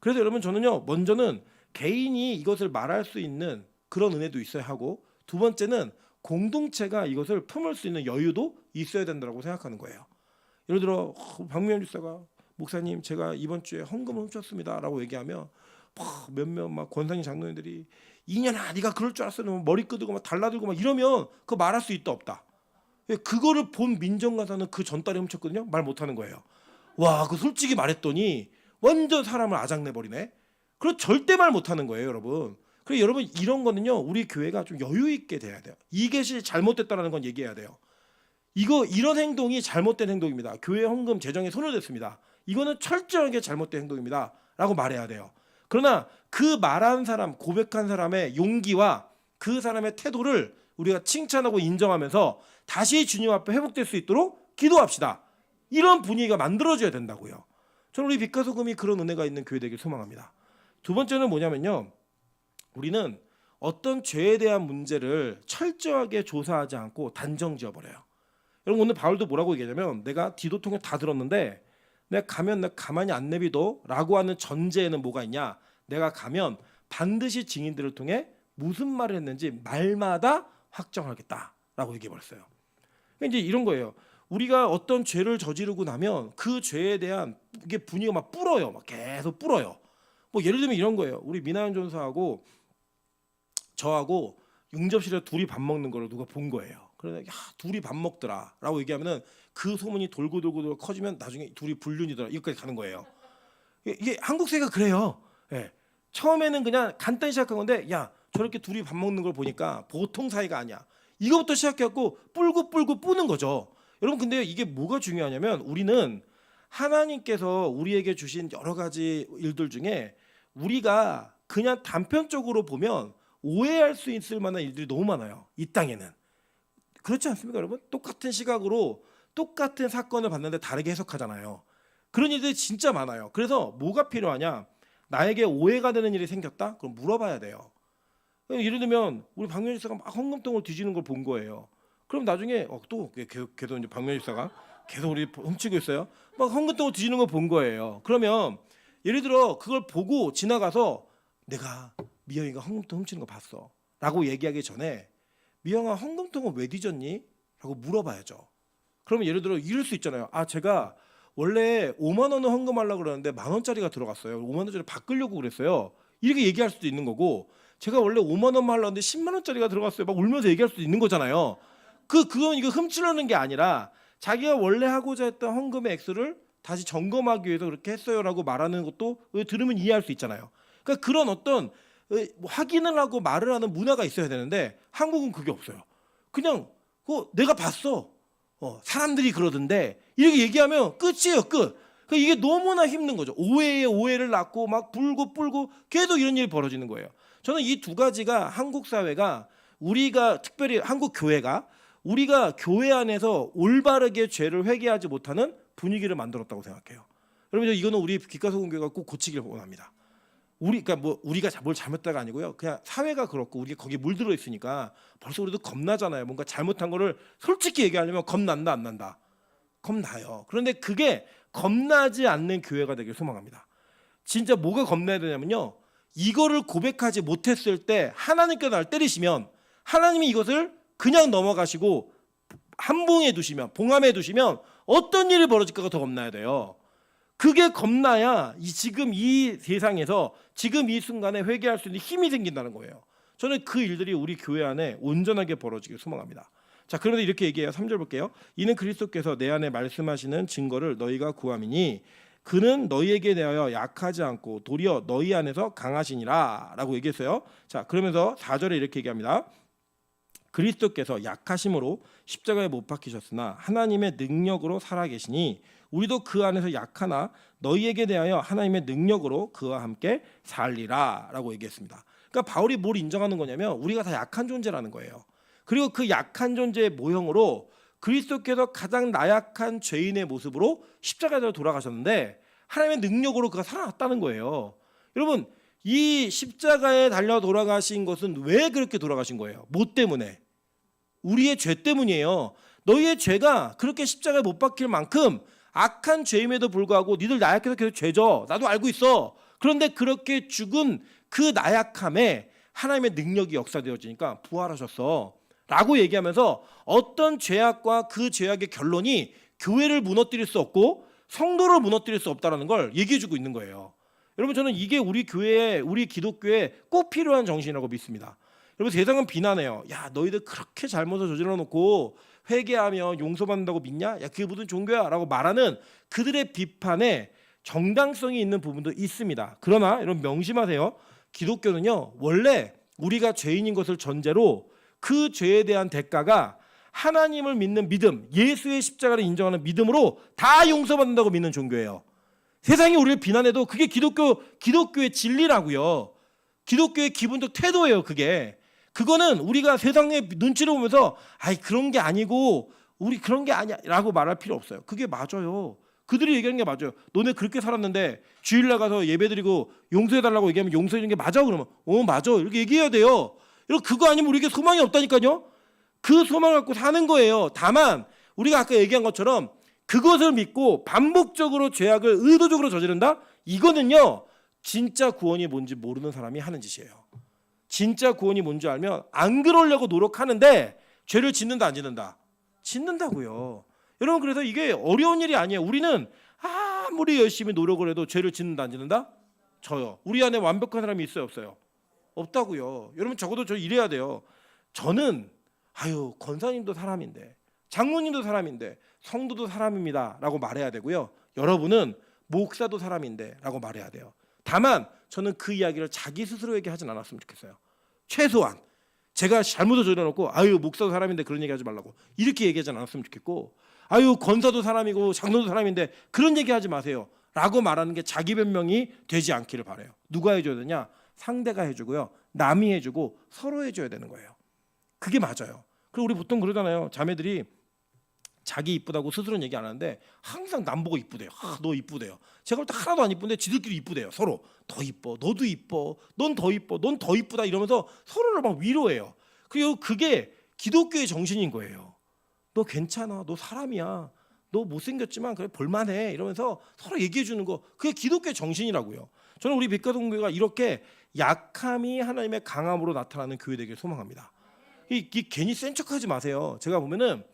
그래서 여러분 저는요 먼저는 개인이 이것을 말할 수 있는 그런 은혜도 있어야 하고 두 번째는 공동체가 이것을 품을 수 있는 여유도 있어야 된다고 생각하는 거예요. 예를 들어 박미연 집사가 목사님 제가 이번 주에 헌금을 훔쳤습니다라고 얘기하면 몇몇 막 권상희 장로님들이 이년아 네가 그럴 줄 알았어. 머리 끄덕고 막 달라들고 막 이러면 그거 말할 수 있다 없다. 그거를 본 민정가사는 그 전달에 훔쳤거든요. 말 못하는 거예요. 와, 그 솔직히 말했더니 완전 사람을 아작내버리네. 그럼 절대 말 못하는 거예요, 여러분. 그래서 여러분 이런 거는요, 우리 교회가 좀 여유 있게 돼야 돼요. 이게 잘못됐다는 건 얘기해야 돼요. 이런 행동이 잘못된 행동입니다. 교회 헌금 재정에 손을 댔습니다. 이거는 철저하게 잘못된 행동입니다.라고 말해야 돼요. 그러나 그 말한 사람, 고백한 사람의 용기와 그 사람의 태도를 우리가 칭찬하고 인정하면서 다시 주님 앞에 회복될 수 있도록 기도합시다. 이런 분위기가 만들어져야 된다고요. 저는 우리 빛과 소금이 그런 은혜가 있는 교회 되길 소망합니다. 두 번째는 뭐냐면요. 우리는 어떤 죄에 대한 문제를 철저하게 조사하지 않고 단정 지어버려요. 여러분 오늘 바울도 뭐라고 얘기하냐면 내가 디도통에 다 들었는데 내가 가면 내가 가만히 안 내비둬 라고 하는 전제에는 뭐가 있냐. 내가 가면 반드시 증인들을 통해 무슨 말을 했는지 말마다 확정하겠다라고 얘기해버렸어요. 그러니까 이제 이런 거예요. 우리가 어떤 죄를 저지르고 나면 그 죄에 대한 이게 분위기가 막 불어요. 막 계속 불어요. 뭐 예를 들면 이런 거예요. 우리 미나연 전사하고 저하고 응접실에 둘이 밥 먹는 걸 누가 본 거예요. 그래서 야 둘이 밥 먹더라라고 얘기하면은 그 소문이 돌고 커지면 나중에 둘이 불륜이더라 이것까지 가는 거예요. 이게 한국 사회가 그래요. 예. 처음에는 그냥 간단히 시작한 건데 야 저렇게 둘이 밥 먹는 걸 보니까 보통 사이가 아니야. 이거부터 시작해갖고 뿔고 뿌는 거죠. 여러분 근데 이게 뭐가 중요하냐면 우리는 하나님께서 우리에게 주신 여러 가지 일들 중에 우리가 그냥 단편적으로 보면 오해할 수 있을 만한 일들이 너무 많아요. 이 땅에는. 그렇지 않습니까 여러분? 똑같은 시각으로 똑같은 사건을 봤는데 다르게 해석하잖아요. 그런 일들이 진짜 많아요. 그래서 뭐가 필요하냐? 나에게 오해가 되는 일이 생겼다? 그럼 물어봐야 돼요. 예를 들면 우리 박명희 집사가 막 헌금통을 뒤지는 걸 본 거예요. 그럼 나중에 또 계속 이제 박명희 집사가 계속 우리 훔치고 있어요. 막 헌금통을 뒤지는 걸 본 거예요. 그러면 예를 들어 그걸 보고 지나가서 내가 미영이가 헌금통 훔치는 거 봤어 라고 얘기하기 전에 미영아 헌금통은 왜 뒤졌니? 라고 물어봐야죠. 그러면 예를 들어 이럴 수 있잖아요. 제가 원래 5만 원을 헌금하려고 그러는데 10,000원짜리가 들어갔어요. 5만 원짜리 바꾸려고 그랬어요. 이렇게 얘기할 수도 있는 거고, 제가 원래 5만 원만 하려고 했는데 10만 원짜리가 들어갔어요. 막 울면서 얘기할 수도 있는 거잖아요. 그건 이거 훔치려는 게 아니라 자기가 원래 하고자 했던 헌금의 액수를 다시 점검하기 위해서 그렇게 했어요라고 말하는 것도 들으면 이해할 수 있잖아요. 그러니까 그런 어떤 확인을 하고 말을 하는 문화가 있어야 되는데 한국은 그게 없어요. 그냥 내가 봤어. 사람들이 그러던데 이렇게 얘기하면 끝이에요. 끝. 그러니까 이게 너무나 힘든 거죠. 오해에 오해를 낳고 막 불고 뿔고 계속 이런 일이 벌어지는 거예요. 저는 이 두 가지가 한국 사회가, 우리가 특별히 한국 교회가 우리가 교회 안에서 올바르게 죄를 회개하지 못하는 분위기를 만들었다고 생각해요. 여러분, 이거는 우리 기가소금교회가 꼭 고치기를 원합니다. 그러니까 우리가 뭘 잘못다가 아니고요. 그냥 사회가 그렇고 우리가 거기에 물들어 있으니까 벌써 우리도 겁나잖아요. 뭔가 잘못한 거를 솔직히 얘기하려면 겁난다 안 난다? 겁나요. 그런데 그게 겁나지 않는 교회가 되길 소망합니다. 진짜 뭐가 겁나야 되냐면요. 이거를 고백하지 못했을 때 하나님께서 날 때리시면 하나님이 이것을 그냥 넘어가시고 한봉에 두시면, 봉함에 두시면 어떤 일이 벌어질까가 더 겁나야 돼요. 그게 겁나야 지금 이 세상에서 지금 이 순간에 회개할 수 있는 힘이 생긴다는 거예요. 저는 그 일들이 우리 교회 안에 온전하게 벌어지길 소망합니다. 자, 그런데 이렇게 얘기해요. 3절 볼게요. 이는 그리스도께서 내 안에 말씀하시는 증거를 너희가 구함이니 그는 너희에게 대하여 약하지 않고 도리어 너희 안에서 강하시니라 라고 얘기했어요. 자, 그러면서 4절에 이렇게 얘기합니다. 그리스도께서 약하심으로 십자가에 못 박히셨으나 하나님의 능력으로 살아계시니 우리도 그 안에서 약하나 너희에게 대하여 하나님의 능력으로 그와 함께 살리라 라고 얘기했습니다. 그러니까 바울이 뭘 인정하는 거냐면 우리가 다 약한 존재라는 거예요. 그리고 그 약한 존재의 모형으로 그리스도께서 가장 나약한 죄인의 모습으로 십자가에 돌아가셨는데 하나님의 능력으로 그가 살아났다는 거예요. 여러분, 이 십자가에 달려 돌아가신 것은 왜 그렇게 돌아가신 거예요? 뭐 때문에? 우리의 죄 때문이에요. 너희의 죄가 그렇게 십자가에 못 박힐 만큼 악한 죄임에도 불구하고 니들 나약해서 계속 죄져. 나도 알고 있어. 그런데 그렇게 죽은 그 나약함에 하나님의 능력이 역사되어지니까 부활하셨어 라고 얘기하면서 어떤 죄악과 그 죄악의 결론이 교회를 무너뜨릴 수 없고 성도를 무너뜨릴 수 없다는 걸 얘기해주고 있는 거예요. 여러분, 저는 이게 우리 교회에, 우리 기독교에 꼭 필요한 정신이라고 믿습니다. 여러분, 세상은 비난해요. 야, 너희들 그렇게 잘못을 저질러 놓고 회개하면 용서받는다고 믿냐? 야, 그게 무슨 종교야? 라고 말하는 그들의 비판에 정당성이 있는 부분도 있습니다. 그러나 여러분 명심하세요. 기독교는요, 원래 우리가 죄인인 것을 전제로 그 죄에 대한 대가가 하나님을 믿는 믿음, 예수의 십자가를 인정하는 믿음으로 다 용서받는다고 믿는 종교예요. 세상이 우리를 비난해도 그게 기독교의 진리라고요. 기독교의 기본적 태도예요. 그거는 우리가 세상의 눈치를 보면서 그런 게 아니고 우리 그런 게 아니야 라고 말할 필요 없어요. 그게 맞아요. 그들이 얘기하는 게 맞아요. 너네 그렇게 살았는데 주일날 가서 예배드리고 용서해달라고 얘기하면 용서해주는 게 맞아? 그러면 맞아 이렇게 얘기해야 돼요. 여러분, 그거 아니면 우리에게 소망이 없다니까요. 그 소망을 갖고 사는 거예요. 다만 우리가 아까 얘기한 것처럼 그것을 믿고 반복적으로 죄악을 의도적으로 저지른다? 이거는요, 진짜 구원이 뭔지 모르는 사람이 하는 짓이에요. 진짜 구원이 뭔지 알면 안 그러려고 노력하는데 죄를 짓는다 안 짓는다? 짓는다고요. 여러분, 그래서 이게 어려운 일이 아니에요. 우리는 아무리 열심히 노력을 해도 죄를 짓는다 안 짓는다? 저요. 우리 안에 완벽한 사람이 있어요 없어요? 없다고요. 여러분, 적어도 저 이래야 돼요. 저는 권사님도 사람인데 장로님도 사람인데 성도도 사람입니다 라고 말해야 되고요. 여러분은 목사도 사람인데 라고 말해야 돼요. 다만 저는 그 이야기를 자기 스스로에게 하진 않았으면 좋겠어요. 최소한 제가 잘못을 저질러놓고 목사도 사람인데 그런 얘기 하지 말라고 이렇게 얘기하지 않았으면 좋겠고, 권사도 사람이고 장로도 사람인데 그런 얘기 하지 마세요 라고 말하는 게 자기 변명이 되지 않기를 바라요. 누가 해줘야 되냐? 상대가 해주고요, 남이 해주고 서로 해줘야 되는 거예요. 그게 맞아요. 그리고 우리 보통 그러잖아요. 자매들이 자기 이쁘다고 스스로는 얘기 안 하는데 항상 남 보고 이쁘대요. 너 이쁘대요. 제가 볼 때 하나도 안 이쁜데 지들끼리 이쁘대요. 서로 더 이뻐, 너도 이뻐, 넌 더 이뻐, 넌 더 이쁘다 이러면서 서로를 막 위로해요. 그리고 그게 기독교의 정신인 거예요. 너 괜찮아, 너 사람이야, 너 못생겼지만 그래 볼만해 이러면서 서로 얘기해 주는 거, 그게 기독교의 정신이라고요. 저는 우리 빛가동교회가 이렇게 약함이 하나님의 강함으로 나타나는 교회 되길 소망합니다. 이 괜히 센 척하지 마세요. 제가 보면은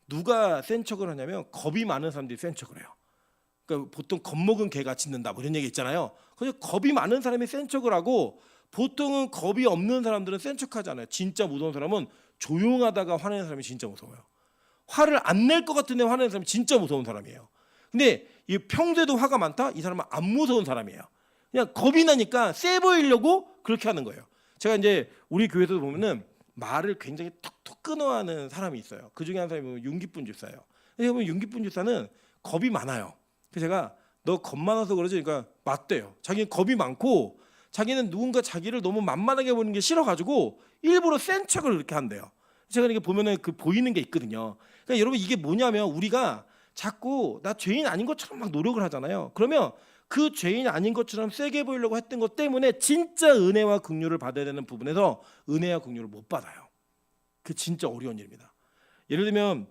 누가 센 척을 하냐면 겁이 많은 사람들이 센 척을 해요. 그러니까 보통 겁먹은 개가 짖는다 뭐 이런 얘기 있잖아요. 그래서 겁이 많은 사람이 센 척을 하고 보통은 겁이 없는 사람들은 센 척하지 않아요. 진짜 무서운 사람은 조용하다가 화내는 사람이 진짜 무서워요. 화를 안 낼 것 같은데 화내는 사람이 진짜 무서운 사람이에요. 근데 이 평소에도 화가 많다? 이 사람은 안 무서운 사람이에요. 그냥 겁이 나니까 세 보이려고 그렇게 하는 거예요. 제가 이제 우리 교회에서 보면은 말을 굉장히 톡톡 끊어하는 사람이 있어요. 그 중에 한 사람이 윤기쁜 집사예요. 제가 보면 윤기쁜 집사는 겁이 많아요. 그래서 제가 너 겁 많아서 그러지? 그러니까 맞대요. 자기는 겁이 많고 자기는 누군가 자기를 너무 만만하게 보는 게 싫어가지고 일부러 센 척을 그렇게 한대요. 제가 이렇게 보면은 그 보이는 게 있거든요. 그러니까 여러분 이게 뭐냐면 우리가 자꾸 나 죄인 아닌 것처럼 막 노력을 하잖아요. 그러면 그 죄인 아닌 것처럼 세게 보이려고 했던 것 때문에 진짜 은혜와 긍휼을 받아야 되는 부분에서 은혜와 긍휼을 못 받아요. 그 진짜 어려운 일입니다. 예를 들면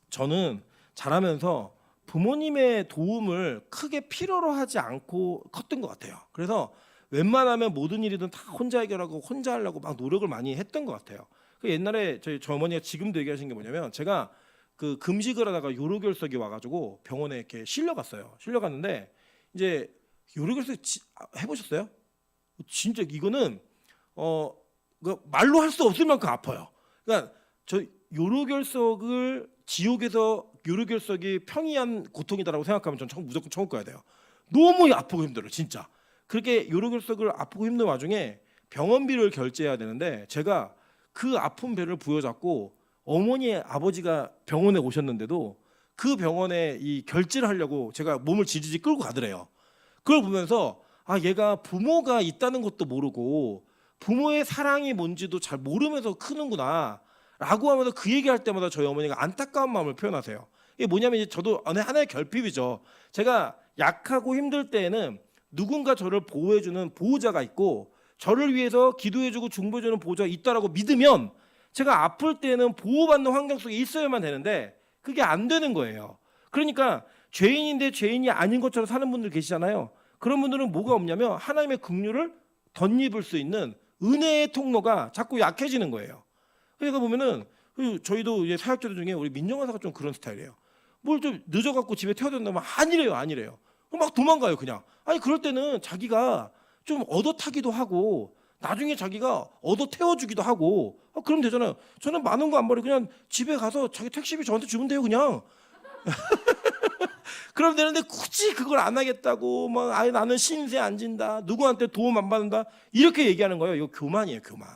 저는 자라면서 부모님의 도움을 크게 필요로 하지 않고 컸던 것 같아요. 그래서 웬만하면 모든 일이든 다 혼자 해결하고 혼자 하려고 막 노력을 많이 했던 것 같아요. 그 옛날에 저희 어머니가 지금도 얘기하신 게 뭐냐면 제가 그 금식을 하다가 요로결석이 와가지고 병원에 이렇게 실려갔어요. 실려갔는데 이제 요로결석 해보셨어요? 진짜 이거는 말로 할 수 없을 만큼 아파요. 그러니까 저 요로결석을 지옥에서 요로결석이 평이한 고통이다라고 생각하면 전 무조건 천국 가야 돼요. 너무 아프고 힘들어요, 진짜. 그렇게 요로결석을 아프고 힘든 와중에 병원비를 결제해야 되는데 제가 그 아픈 배를 부여잡고 어머니의 아버지가 병원에 오셨는데도 그 병원에 이 결제를 하려고 제가 몸을 지지직 끌고 가더래요. 그걸 보면서 아 얘가 부모가 있다는 것도 모르고 부모의 사랑이 뭔지도 잘 모르면서 크는구나 라고 하면서 그 얘기할 때마다 저희 어머니가 안타까운 마음을 표현하세요. 이게 뭐냐면 이제 저도 하나의 결핍이죠. 제가 약하고 힘들 때에는 누군가 저를 보호해주는 보호자가 있고 저를 위해서 기도해주고 중보해주는 보호자가 있다라고 믿으면 제가 아플 때는 보호받는 환경 속에 있어야만 되는데 그게 안 되는 거예요. 그러니까 죄인인데 죄인이 아닌 것처럼 사는 분들 계시잖아요. 그런 분들은 뭐가 없냐면 하나님의 긍휼을 덧입을 수 있는 은혜의 통로가 자꾸 약해지는 거예요. 그러니까 보면은 저희도 이제 사역자들 중에 우리 민정원사가 좀 그런 스타일이에요. 뭘 좀 늦어갖고 집에 태워야 된다면 아니래요. 막 도망가요 그냥. 아니 그럴 때는 자기가 좀 얻어 타기도 하고 나중에 자기가 얻어 태워주기도 하고 그럼 되잖아요. 저는 많은 거 안 버리고 그냥 집에 가서 자기 택시비 저한테 주면 돼요 그냥. 그럼 되는데 굳이 그걸 안 하겠다고 막 아예 나는 신세 안 진다 누구한테 도움 안 받는다 이렇게 얘기하는 거예요. 이거 교만이에요 교만.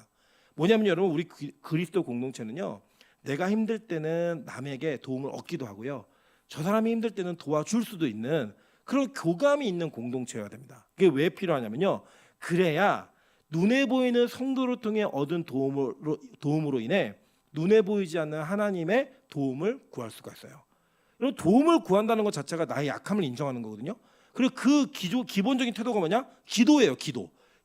뭐냐면 여러분 우리 그리스도 공동체는요 내가 힘들 때는 남에게 도움을 얻기도 하고요 저 사람이 힘들 때는 도와줄 수도 있는 그런 교감이 있는 공동체여야 됩니다. 그게 왜 필요하냐면요 그래야 눈에 보이는 성도를 통해 얻은 도움으로 인해 눈에 보이지 않는 하나님의 도움을 구할 수가 있어요. 여러분 도움을 구한다는 것 자체가 나의 약함을 인정하는 거거든요. 그리고 그 기본적인 태도가 뭐냐? 기도예요.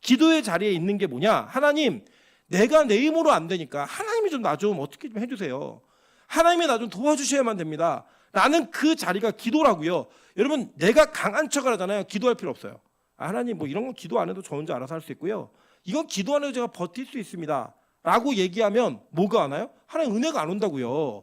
기도의 자리에 있는 게 뭐냐? 하나님 내가 내 힘으로 안 되니까 하나님이 좀 나 좀 어떻게 좀 해주세요. 하나님이 나 좀 도와주셔야만 됩니다. 나는 그 자리가 기도라고요. 여러분 내가 강한 척을 하잖아요. 기도할 필요 없어요. 하나님 뭐 이런 건 기도 안 해도 저 혼자 알아서 할 수 있고요. 이건 기도 안 해도 제가 버틸 수 있습니다. 라고 얘기하면 뭐가 안 와요? 하나님 은혜가 안 온다고요.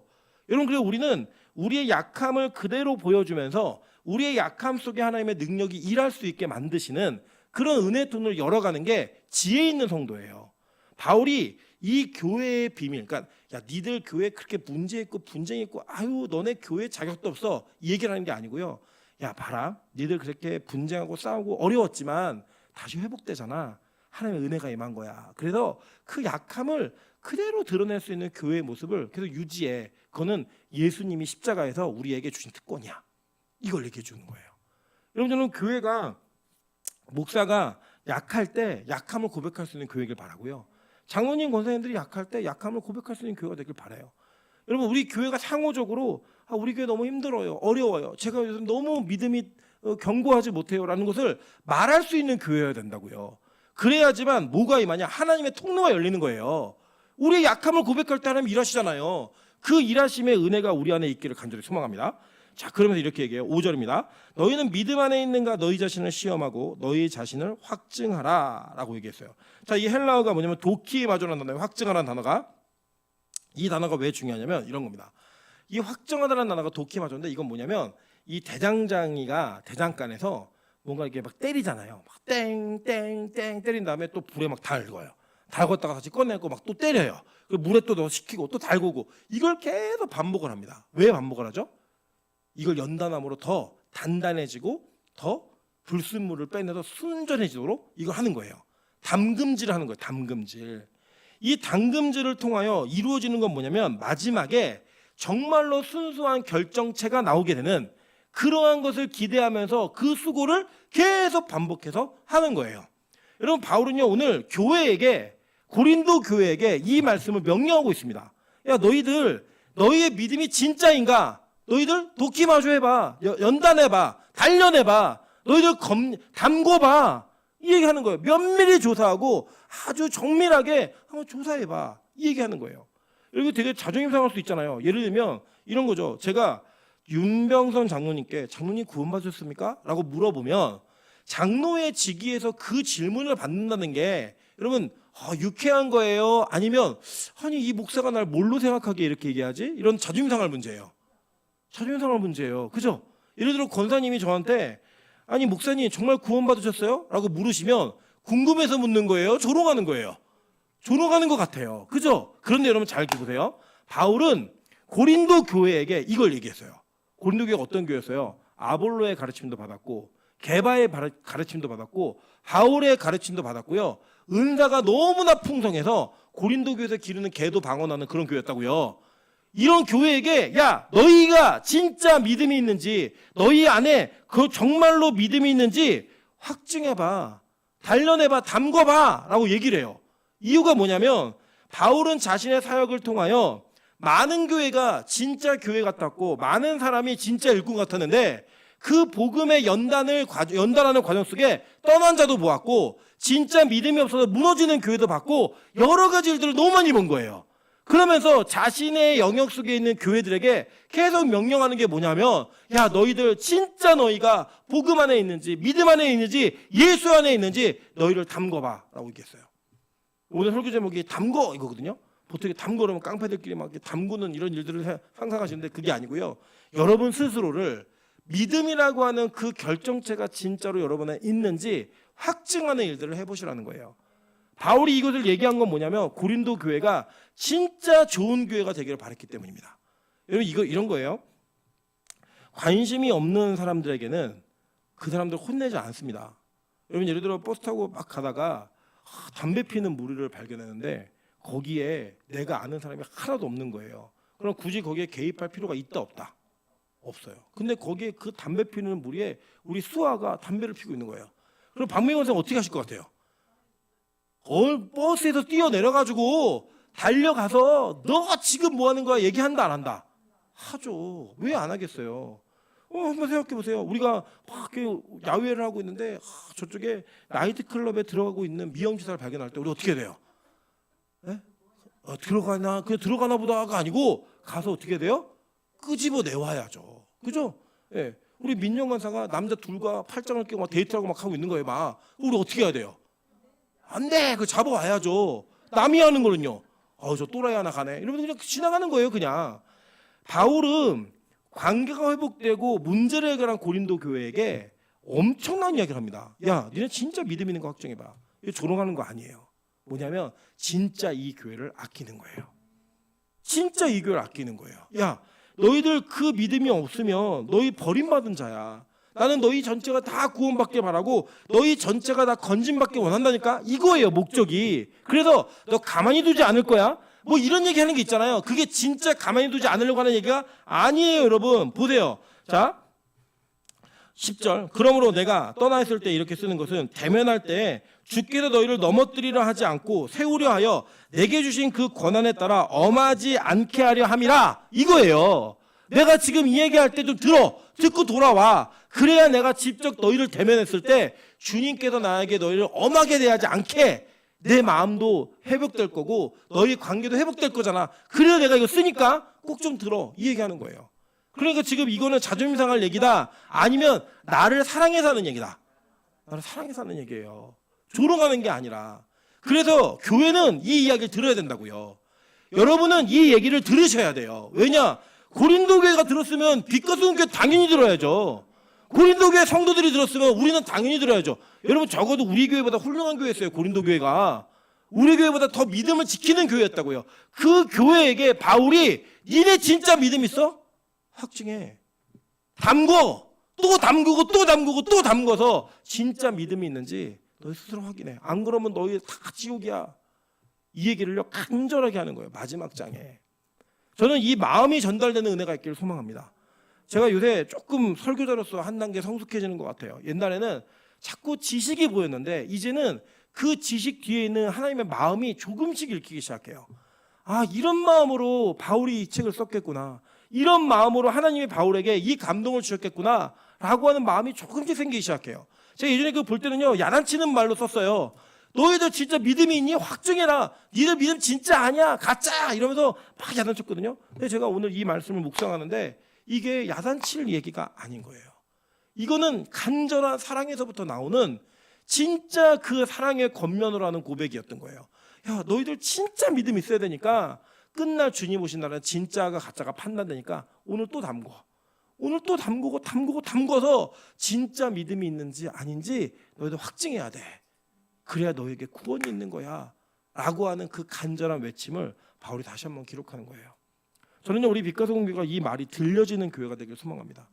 여러분 그래서 우리는 우리의 약함을 그대로 보여주면서 우리의 약함 속에 하나님의 능력이 일할 수 있게 만드시는 그런 은혜 통로를 열어가는 게 지혜 있는 성도예요. 바울이 이 교회의 비밀, 그러니까 야 니들 교회 그렇게 문제 있고 분쟁 있고 아유 너네 교회 자격도 없어 이 얘기를 하는 게 아니고요. 야 봐라 니들 그렇게 분쟁하고 싸우고 어려웠지만 다시 회복되잖아. 하나님의 은혜가 임한 거야. 그래서 그 약함을 그대로 드러낼 수 있는 교회의 모습을 계속 유지해. 그거는 예수님이 십자가에서 우리에게 주신 특권이야. 이걸 얘기해 주는 거예요. 여러분 저는 교회가 목사가 약할 때 약함을 고백할 수 있는 교회이길 바라고요. 장로님 권사님들이 약할 때 약함을 고백할 수 있는 교회가 되길 바라요. 여러분 우리 교회가 상호적으로 우리 교회 너무 힘들어요. 어려워요. 제가 요즘 너무 믿음이 견고하지 못해요 라는 것을 말할 수 있는 교회여야 된다고요. 그래야지만 뭐가 임하냐? 하나님의 통로가 열리는 거예요. 우리의 약함을 고백할 때 하나님 일하시잖아요. 그 일하심의 은혜가 우리 안에 있기를 간절히 소망합니다. 자, 그러면서 이렇게 얘기해요. 5절입니다. 너희는 믿음 안에 있는가 너희 자신을 시험하고 너희 자신을 확증하라 라고 얘기했어요. 자, 이 헬라어가 뭐냐면 도키마조라는 단어예요. 확증하라는 단어가. 이 단어가 왜 중요하냐면 이런 겁니다. 이 확정하다라는 단어가 도키마조인데 이건 뭐냐면 이 대장장이가 대장간에서 뭔가 이렇게 막 때리잖아요. 막 땡땡땡 때린 다음에 또 불에 막 달궈요. 달궜다가 다시 꺼내고 막 또 때려요. 그 물에 또 넣어 식히고 또 달구고 이걸 계속 반복을 합니다. 왜 반복을 하죠? 이걸 연단함으로 더 단단해지고 더 불순물을 빼내서 순전해지도록 이걸 하는 거예요. 담금질을 하는 거예요. 담금질. 이 담금질을 통하여 이루어지는 건 뭐냐면 마지막에 정말로 순수한 결정체가 나오게 되는 그러한 것을 기대하면서 그 수고를 계속 반복해서 하는 거예요. 여러분, 바울은요 오늘 교회에게, 고린도 교회에게 이 말씀을 명령하고 있습니다. 야, 너희들 너희의 믿음이 진짜인가? 너희들 도키마조 해봐, 연단해봐, 단련해봐, 너희들 담궈봐, 이 얘기하는 거예요. 면밀히 조사하고 아주 정밀하게 한번 조사해봐, 이 얘기하는 거예요. 그리고 되게 자존심 상할 수 있잖아요. 예를 들면 이런 거죠. 제가 윤병선 장로님께 장로님 구원받으셨습니까? 라고 물어보면 장로의 직위에서 그 질문을 받는다는 게 여러분 유쾌한 거예요? 아니면 아니 이 목사가 날 뭘로 생각하기에 이렇게 얘기하지? 이런 자존심 상할 문제예요. 자존심 상할 문제예요. 그죠? 예를 들어 권사님이 저한테 아니 목사님 정말 구원받으셨어요? 라고 물으시면 궁금해서 묻는 거예요? 조롱하는 거예요? 조롱하는 것 같아요. 그죠? 그런데 여러분 잘 보세요. 바울은 고린도 교회에게 이걸 얘기했어요. 고린도 교회가 어떤 교회였어요? 아볼로의 가르침도 받았고 게바의 가르침도 받았고 바울의 가르침도 받았고요. 은사가 너무나 풍성해서 고린도 교회에서 기르는 개도 방언하는 그런 교회였다고요. 이런 교회에게 야, 너희가 진짜 믿음이 있는지, 너희 안에 그 정말로 믿음이 있는지 확증해봐, 단련해봐, 담궈봐 라고 얘기를 해요. 이유가 뭐냐면 바울은 자신의 사역을 통하여 많은 교회가 진짜 교회 같았고 많은 사람이 진짜 일꾼 같았는데 그 복음의 연단하는 과정 속에 떠난 자도 보았고 진짜 믿음이 없어서 무너지는 교회도 봤고 여러 가지 일들을 너무 많이 본 거예요. 그러면서 자신의 영역 속에 있는 교회들에게 계속 명령하는 게 뭐냐면 야, 너희들 진짜 너희가 복음 안에 있는지 믿음 안에 있는지 예수 안에 있는지 너희를 담궈봐 라고 얘기했어요. 오늘 설교 제목이 담궈 이거거든요. 보통 담궈 그러면 깡패들끼리 막 담그는 이런 일들을 상상하시는데 그게 아니고요. 여러분 스스로를 믿음이라고 하는 그 결정체가 진짜로 여러분 안에 있는지 확증하는 일들을 해보시라는 거예요. 바울이 이것을 얘기한 건 뭐냐면 고린도 교회가 진짜 좋은 교회가 되기를 바랐기 때문입니다. 여러분 이런 거예요. 관심이 없는 사람들에게는 그 사람들 혼내지 않습니다. 여러분 예를 들어 버스 타고 막 가다가 담배 피는 무리를 발견했는데 거기에 내가 아는 사람이 하나도 없는 거예요. 그럼 굳이 거기에 개입할 필요가 있다 없다? 없어요. 근데 거기에 그 담배 피는 무리에 우리 수아가 담배를 피고 있는 거예요. 그럼 박명원 선생 어떻게 하실 것 같아요? 버스에서 뛰어내려가지고 달려가서 너가 지금 뭐 하는 거야 얘기한다 안 한다? 하죠. 왜 안 하겠어요? 한번 생각해 보세요. 우리가 막 야외를 하고 있는데 저쪽에 나이트클럽에 들어가고 있는 미영지사를 발견할 때 우리 어떻게 돼요? 들어가나 보다가 아니고 가서 어떻게 돼요? 끄집어 내와야죠. 그죠? 예. 우리 민영 간사가 남자 둘과 팔짱을 끼고 막 데이트하고 막 하고 있는 거예요. 막 우리 어떻게 해야 돼요? 안 돼. 그거 잡아와야죠. 남이 하는 거는요. 저 또라이 하나 가네. 이러면 그냥 지나가는 거예요. 그냥. 바울은 관계가 회복되고 문제를 해결한 고린도 교회에게 엄청난 이야기를 합니다. 야, 니네 진짜 믿음 있는 거 확정해봐. 이거 조롱하는 거 아니에요. 뭐냐면 진짜 이 교회를 아끼는 거예요. 진짜 이 교회를 아끼는 거예요. 야, 너희들 그 믿음이 없으면 너희 버림받은 자야. 나는 너희 전체가 다 구원받게 바라고 너희 전체가 다 건진받게 원한다니까. 이거예요 목적이. 그래서 너 가만히 두지 않을 거야. 뭐 이런 얘기하는 게 있잖아요. 그게 진짜 가만히 두지 않으려고 하는 얘기가 아니에요. 여러분 보세요. 자 10절. 그러므로 내가 떠나 있을 때 이렇게 쓰는 것은 대면할 때 주께서 너희를 넘어뜨리려 하지 않고 세우려 하여 내게 주신 그 권한에 따라 엄하지 않게 하려 함이라. 이거예요. 내가 지금 이 얘기할 때 좀 듣고 돌아와. 그래야 내가 직접 너희를 대면했을 때 주님께서 나에게 너희를 엄하게 대하지 않게 내 마음도 회복될 거고 너희 관계도 회복될 거잖아. 그래야 내가 이거 쓰니까 꼭 좀 들어. 이 얘기하는 거예요. 그러니까 지금 이거는 자존심 상할 얘기다, 아니면 나를 사랑해서 하는 얘기다. 나를 사랑해서 하는 얘기예요. 조롱하는 게 아니라. 그래서 교회는 이 이야기를 들어야 된다고요. 여러분은 이 얘기를 들으셔야 돼요. 왜냐? 고린도 교회가 들었으면 빛과 소금 교회 당연히 들어야죠. 고린도 교회 성도들이 들었으면 우리는 당연히 들어야죠. 여러분, 적어도 우리 교회보다 훌륭한 교회였어요. 고린도 교회가 우리 교회보다 더 믿음을 지키는 교회였다고요. 그 교회에게 바울이 니네 진짜 믿음 있어? 확증해. 담궈. 또 담그고 또 담그고 또 담궈서 진짜 믿음이 있는지 너희 스스로 확인해. 안 그러면 너희 다 지옥이야. 이 얘기를요 간절하게 하는 거예요. 마지막 장에. 저는 이 마음이 전달되는 은혜가 있기를 소망합니다. 제가 요새 조금 설교자로서 한 단계 성숙해지는 것 같아요. 옛날에는 자꾸 지식이 보였는데 이제는 그 지식 뒤에 있는 하나님의 마음이 조금씩 읽히기 시작해요. 아, 이런 마음으로 바울이 이 책을 썼겠구나. 이런 마음으로 하나님이 바울에게 이 감동을 주셨겠구나 라고 하는 마음이 조금씩 생기기 시작해요. 제가 예전에 그거 볼 때는요, 야단치는 말로 썼어요. 너희들 진짜 믿음이 있니? 확증해라. 니들 믿음 진짜 아니야. 가짜. 이러면서 막 야단쳤거든요. 근데 제가 오늘 이 말씀을 묵상하는데 이게 야단칠 얘기가 아닌 거예요. 이거는 간절한 사랑에서부터 나오는 진짜 그 사랑의 겉면으로 하는 고백이었던 거예요. 야, 너희들 진짜 믿음 있어야 되니까 끝날 주님 오신 날은 진짜가 가짜가 판단되니까 오늘 또 담궈. 오늘 또 담그고 담궈서 진짜 믿음이 있는지 아닌지 너희들 확증해야 돼. 그래야 너에게 구원이 있는 거야 라고 하는 그 간절한 외침을 바울이 다시 한번 기록하는 거예요. 저는요, 우리 빛과 소금 교회가 이 말이 들려지는 교회가 되길 소망합니다.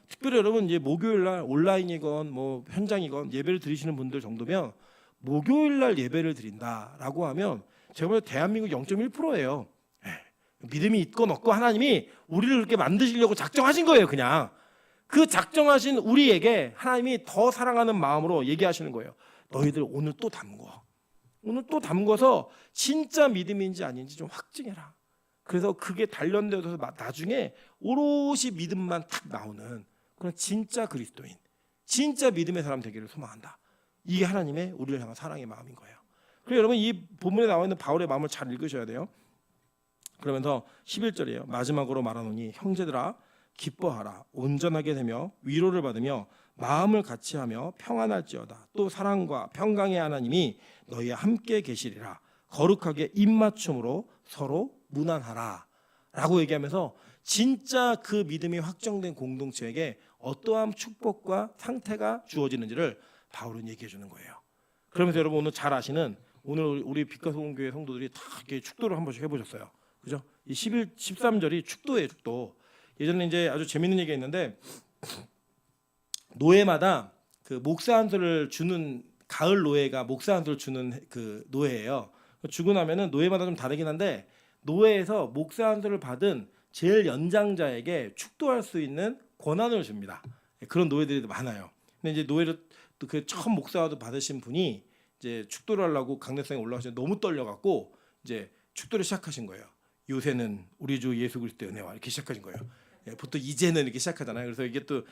특별히 여러분, 이제 목요일날 온라인이건 뭐 현장이건 예배를 드리시는 분들 정도면 목요일날 예배를 드린다라고 하면 제가 볼 때 대한민국 0.1%예요. 믿음이 있건 없고 하나님이 우리를 그렇게 만드시려고 작정하신 거예요. 그냥 그 작정하신 우리에게 하나님이 더 사랑하는 마음으로 얘기하시는 거예요. 너희들 오늘 또 담궈. 오늘 또 담궈서 진짜 믿음인지 아닌지 좀 확증해라. 그래서 그게 단련되어서 나중에 오롯이 믿음만 탁 나오는 그런 진짜 그리스도인, 진짜 믿음의 사람 되기를 소망한다. 이게 하나님의 우리를 향한 사랑의 마음인 거예요. 그래서 여러분, 이 본문에 나와 있는 바울의 마음을 잘 읽으셔야 돼요. 그러면서 11절이에요. 마지막으로 말하노니 형제들아 기뻐하라. 온전하게 되며 위로를 받으며 마음을 같이하며 평안할지어다. 또 사랑과 평강의 하나님이 너희와 함께 계시리라. 거룩하게 입맞춤으로 서로 무난하라 라고 얘기하면서 진짜 그 믿음이 확정된 공동체에게 어떠한 축복과 상태가 주어지는지를 바울은 얘기해 주는 거예요. 그러면서 여러분, 오늘 잘 아시는 오늘 우리 빛과 소금 교회 성도들이 다 이렇게 축도를 한 번씩 해보셨어요. 그죠? 이 13절이 축도예요. 축도. 예전에 이제 아주 재밌는 얘기가 있는데 노예마다 그 목사 한 소를 주는, 가을 노예가 목사 한 소를 주는 그 노예예요. 주고 나면은 노예마다 좀 다르긴 한데 노예에서 목사 한 소를 받은 제일 연장자에게 축도할 수 있는 권한을 줍니다. 그런 노예들이 많아요. 근데 이제 노예를 또 그 처음 목사도 받으신 분이 이제 축도를 하려고 강대상에 올라가시는데 너무 떨려갖고 이제 축도를 시작하신 거예요. 요새는 우리 주 예수 그리스도의 은혜와 이렇게 시작하신 거예요. 보통 이제는 이렇게 시작하잖아요. 그래서 이게 또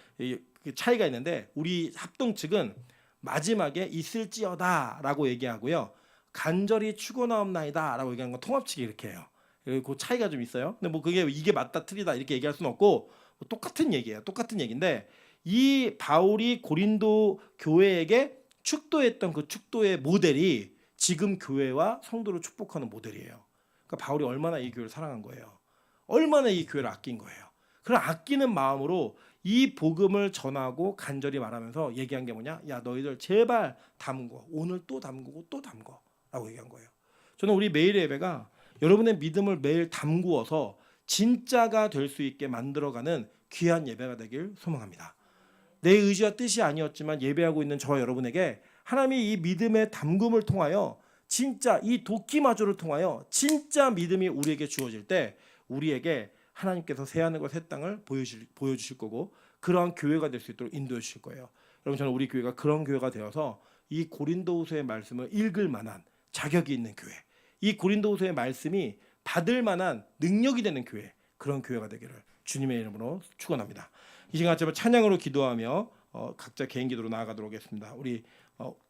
차이가 있는데 우리 합동 측은 마지막에 있을지어다라고 얘기하고요. 간절히 축원하옵나이다라고 얘기하는 건 통합 측이 이렇게 해요. 그 차이가 좀 있어요. 근데 뭐 그게 이게 맞다 틀리다 이렇게 얘기할 수는 없고 뭐 똑같은 얘기예요. 똑같은 얘기인데 이 바울이 고린도 교회에게 축도했던 그 축도의 모델이 지금 교회와 성도를 축복하는 모델이에요. 그러니까 바울이 얼마나 이 교회를 사랑한 거예요. 얼마나 이 교회를 아낀 거예요. 그런 아끼는 마음으로 이 복음을 전하고 간절히 말하면서 얘기한 게 뭐냐? 야, 너희들 제발 담궈. 오늘 또 담그고 또 담궈 라고 얘기한 거예요. 저는 우리 매일 예배가 여러분의 믿음을 매일 담구어서 진짜가 될 수 있게 만들어가는 귀한 예배가 되길 소망합니다. 내 의지와 뜻이 아니었지만 예배하고 있는 저와 여러분에게 하나님이 이 믿음의 담금을 통하여 진짜 이 도끼마저를 통하여 진짜 믿음이 우리에게 주어질 때 우리에게 하나님께서 새하늘과 새 땅을 보여주실 거고 그러한 교회가 될 수 있도록 인도해 주실 거예요. 여러분, 저는 우리 교회가 그런 교회가 되어서 이 고린도후서의 말씀을 읽을 만한 자격이 있는 교회, 이 고린도후서의 말씀이 받을 만한 능력이 되는 교회, 그런 교회가 되기를 주님의 이름으로 축원합니다. 이 시간 같이 찬양으로 기도하며 각자 개인 기도로 나아가도록 하겠습니다. 우리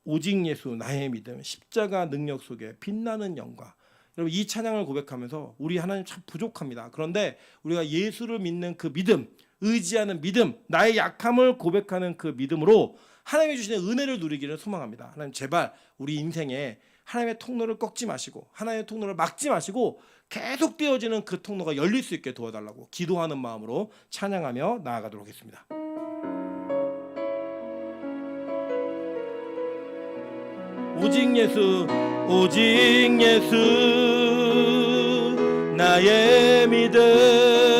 오직 예수 나의 믿음 십자가 능력 속에 빛나는 영광, 여러분 이 찬양을 고백하면서 우리 하나님 참 부족합니다. 그런데 우리가 예수를 믿는 그 믿음, 의지하는 믿음, 나의 약함을 고백하는 그 믿음으로 하나님이 주시는 은혜를 누리기를 소망합니다. 하나님 제발 우리 인생에 하나님의 통로를 꺾지 마시고 하나님의 통로를 막지 마시고 계속 띄어지는 그 통로가 열릴 수 있게 도와달라고 기도하는 마음으로 찬양하며 나아가도록 하겠습니다. 오직 예수 오직 예수 나의 믿음